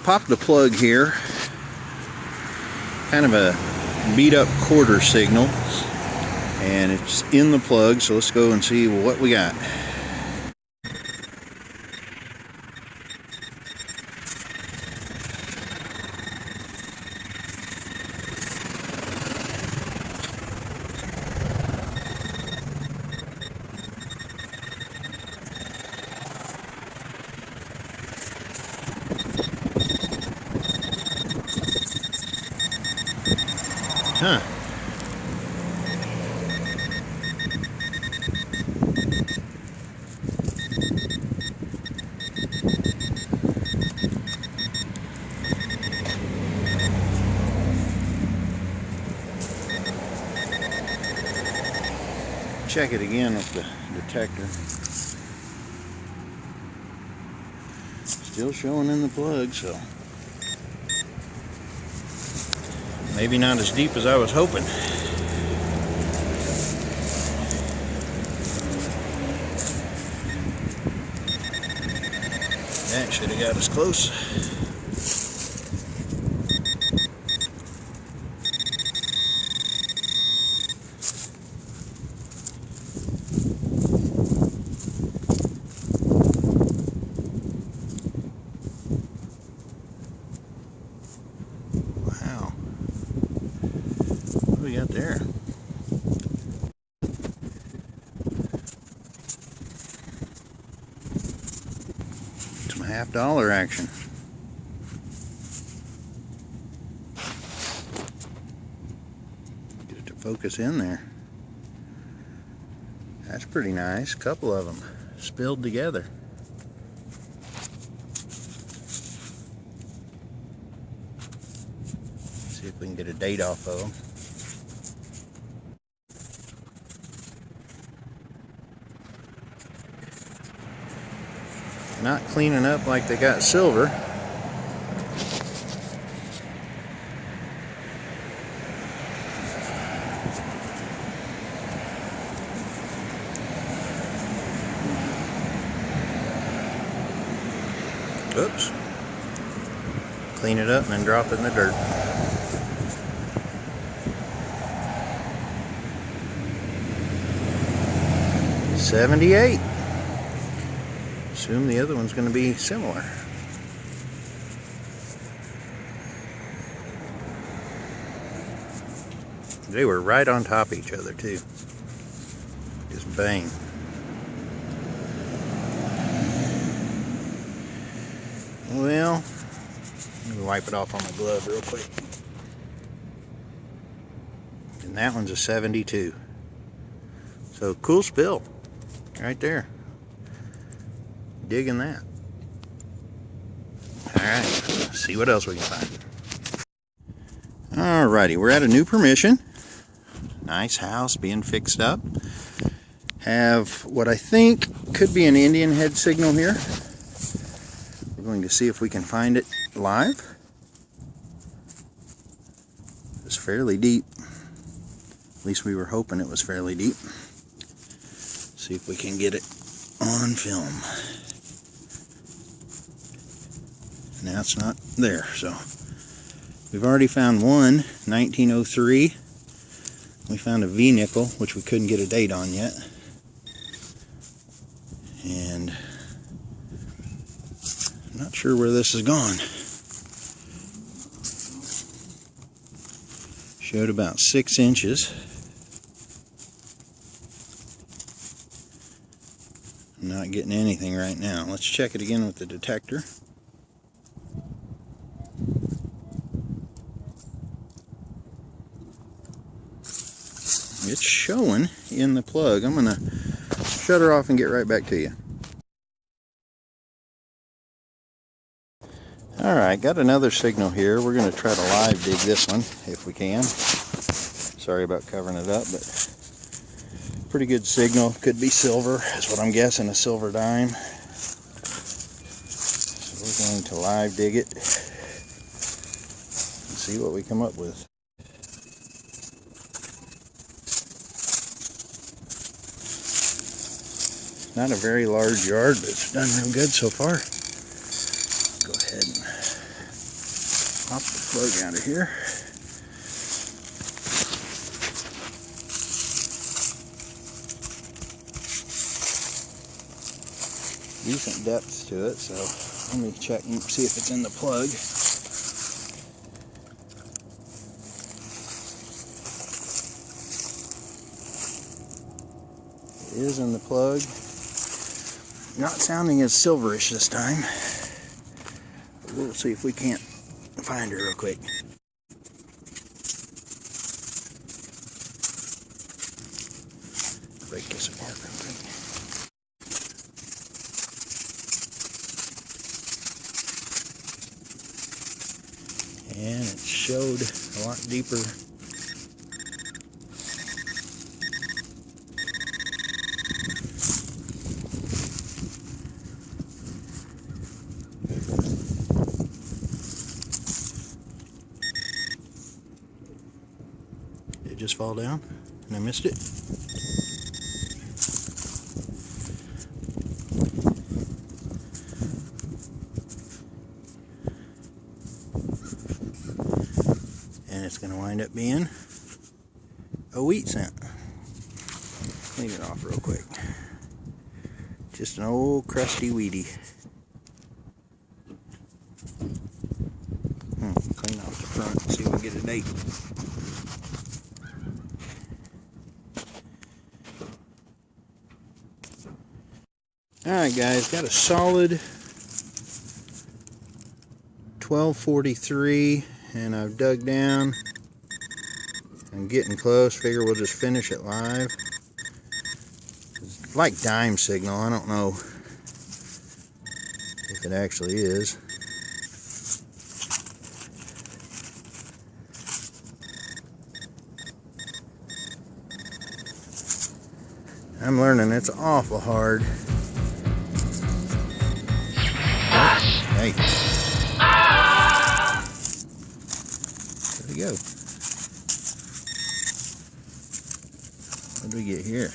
popped the plug here. Kind of a beat up quarter signal. And it's in the plug, so let's go and see what we got. Huh. Check it again with the detector. Still showing in the plug, so maybe not as deep as I was hoping. That should have got us close. Wow. What do we got there? Some $50 action. Get it to focus in there. That's pretty nice. A couple of them spilled together. See if we can get a date off of them. Not cleaning up like they got silver. Oops. Clean it up and then drop it in the dirt. $78. Assume the other one's going to be similar. They were right on top of each other too. Just bang. Well, let me wipe it off on my glove real quick. And that one's a 72. So cool spill right there. Digging that. Alright, see what else we can find. Alrighty, we're at a new permission. Nice house being fixed up. Have what I think could be an Indian head signal here. We're going to see if we can find it live. It's fairly deep. At least we were hoping it was fairly deep. See if we can get it on film. Now it's not there, so we've already found one, 1903. We found a V-nickel, which we couldn't get a date on yet. And I'm not sure where this has gone. Showed about 6 inches. I'm not getting anything right now. Let's check it again with the detector. It's showing in the plug. I'm going to shut her off and get right back to you. Alright, got another signal here. We're going to try to live dig this one if we can. Sorry about covering it up, but pretty good signal. Could be silver, is what I'm guessing, a silver dime. So we're going to live dig it and see what we come up with. Not a very large yard, but it's done real good so far. Go ahead and Pop the plug out of here. Decent depth to it, so let me check and see if it's in the plug. It is in the plug. Not sounding as silverish this time. We'll see if we can't find her real quick. Break this apart real quick. And it showed a lot deeper. Did it just fall down and I missed it? And it's going to wind up being a wheat cent. Clean it off real quick. Just an old crusty wheatie. Clean off the front and see if we can get a date. Alright guys, got a solid 1243 and I've dug down. I'm getting close, figure we'll just finish it live. It's like dime signal, I don't know if it actually is. I'm learning it's awful hard. Hey. Where'd he go? What do we get here?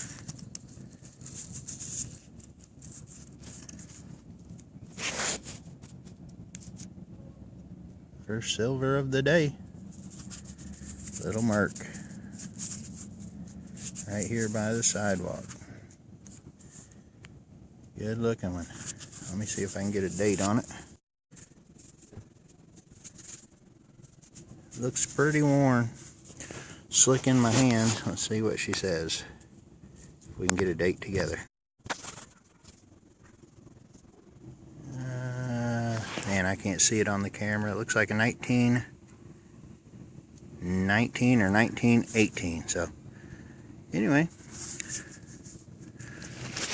First silver of the day. Little Merc. Right here by the sidewalk. Good looking one. Let me see if I can get a date on it. Looks pretty worn. Slick in my hand. Let's see what she says. If we can get a date together. Man, I can't see it on the camera. It looks like a 1919 or 1918. So, anyway.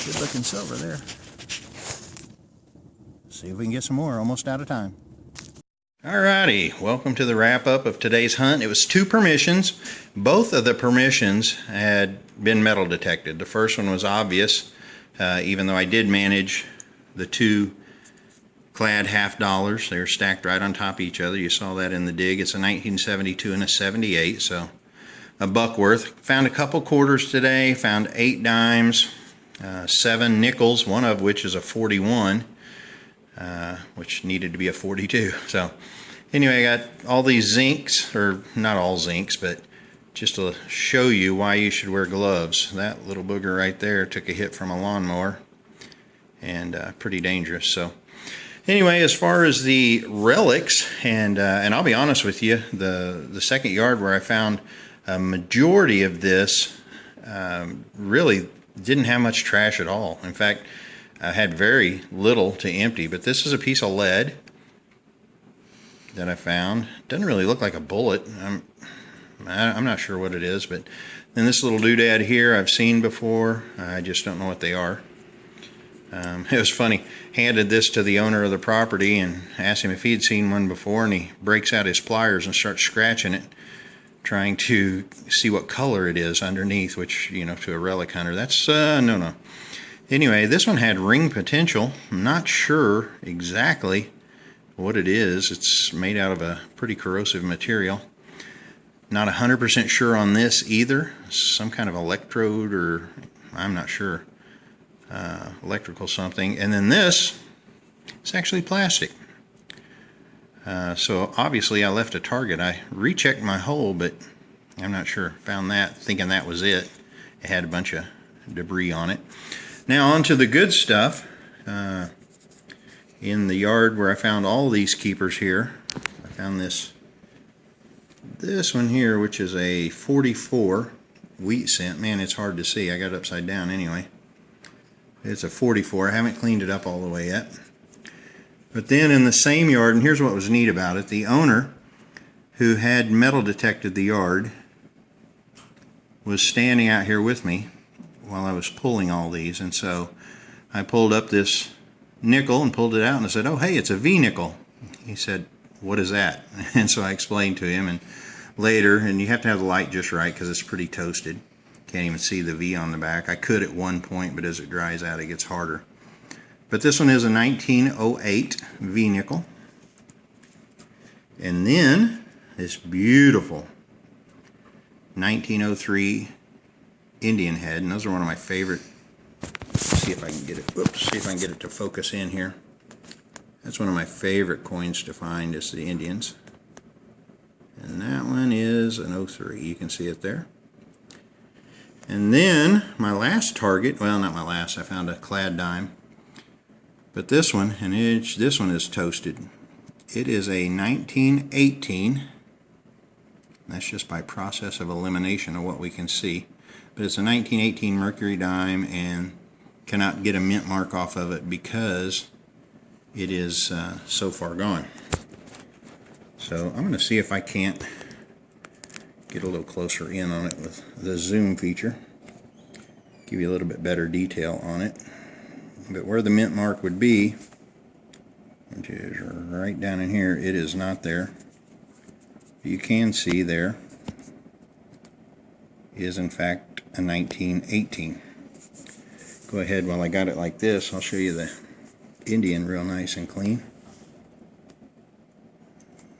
Good looking silver there. See if we can get some more. Almost out of time. Alrighty, welcome to the wrap up of today's hunt. It was 2 permissions. Both of the permissions had been metal detected. The first one was obvious, even though I did manage the 2 clad $half. They were stacked right on top of each other. You saw that in the dig. It's a 1972 and a 78, so a buck worth. Found a couple quarters today. Found 8 dimes, 7 nickels, one of which is a 41. Which needed to be a 42. So anyway, I got all these zincs, or not all zincs, but just to show you why you should wear gloves. That little booger right there took a hit from a lawnmower, and pretty dangerous. So anyway, as far as the relics, and I'll be honest with you, the second yard where I found a majority of this really didn't have much trash at all. In fact, I had very little to empty, but this is a piece of lead that I found. Doesn't really look like a bullet. I'm not sure what it is, but then this little doodad here I've seen before. I just don't know what they are. It was funny. Handed this to the owner of the property and asked him if he'd seen one before, and he breaks out his pliers and starts scratching it, trying to see what color it is underneath, which, you know, to a relic hunter, that's no. Anyway, this one had ring potential. I'm not sure exactly what it is. It's made out of a pretty corrosive material. Not 100% sure on this either. Some kind of electrode, or I'm not sure. Electrical something. And then this is actually plastic. So obviously I left a target. I rechecked my hole, but I'm not sure. Found that, thinking that was it. It had a bunch of debris on it. Now on to the good stuff. In the yard where I found all these keepers here, I found this one here, which is a 44 wheat cent. Man, it's hard to see. I got it upside down anyway. It's a 44. I haven't cleaned it up all the way yet. But then in the same yard, and here's what was neat about it, the owner who had metal detected the yard was standing out here with me while I was pulling all these, and so I pulled up this nickel and pulled it out and I said, oh hey, it's a V nickel. He said, what is that? And so I explained to him, and later, and you have to have the light just right because it's pretty toasted. Can't even see the V on the back. I could at one point, but as it dries out it gets harder. But this one is a 1908 V nickel. And then this beautiful 1903 Indian head, and those are one of my favorite. See if I can get it. Oops, see if I can get it to focus in here. That's one of my favorite coins to find, is the Indians. And that one is an 03. You can see it there. And then my last target, well, not my last, I found a clad dime. But this one, and this one is toasted. It is a 1918. That's just by process of elimination of what we can see. But it's a 1918 mercury dime, and cannot get a mint mark off of it because it is so far gone. So I'm going to see if I can't get a little closer in on it with the zoom feature. Give you a little bit better detail on it. But where the mint mark would be, which is right down in here, it is not there. You can see there is in fact a 1918. Go ahead, while I got it like this, I'll show you the Indian real nice and clean.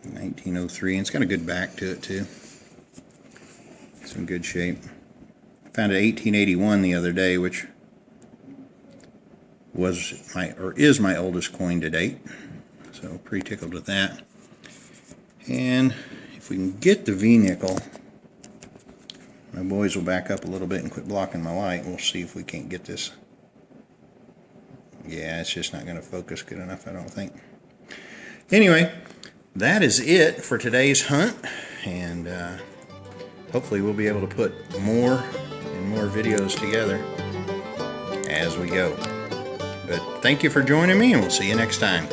1903, and it's got a good back to it too. It's in good shape. Found it 1881 the other day, which was is my oldest coin to date. So pretty tickled with that. And if we can get the V nickel, my boys will back up a little bit and quit blocking my light. We'll see if we can't get this. Yeah, it's just not going to focus good enough, I don't think. Anyway, that is it for today's hunt, and hopefully we'll be able to put more and more videos together as we go. But thank you for joining me, and we'll see you next time.